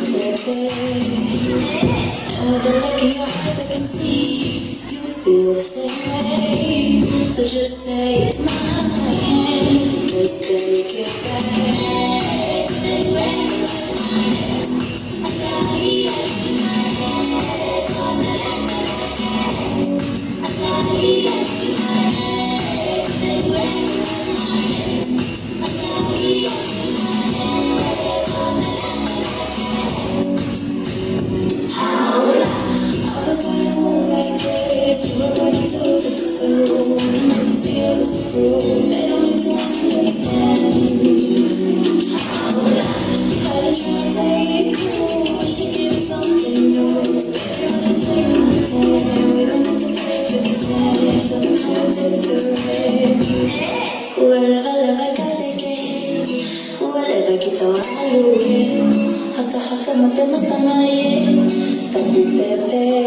Oh, the look in your eyes, I can see you feel the same way. So just take my hand, let's take it back. I got it in my head, I got it in my head. I got it in my head. I was going to move like this. You were running to this too. Meant to feel this through. They don't need to understand. Try to play it cool. I should give you something new. Baby, I'll just take my hand. We don't have to take it fast. Show them how to take the risk. Whoever katigin. Whoever kita aluin. Haka-haka mata-mata maliit. Tabu pepe.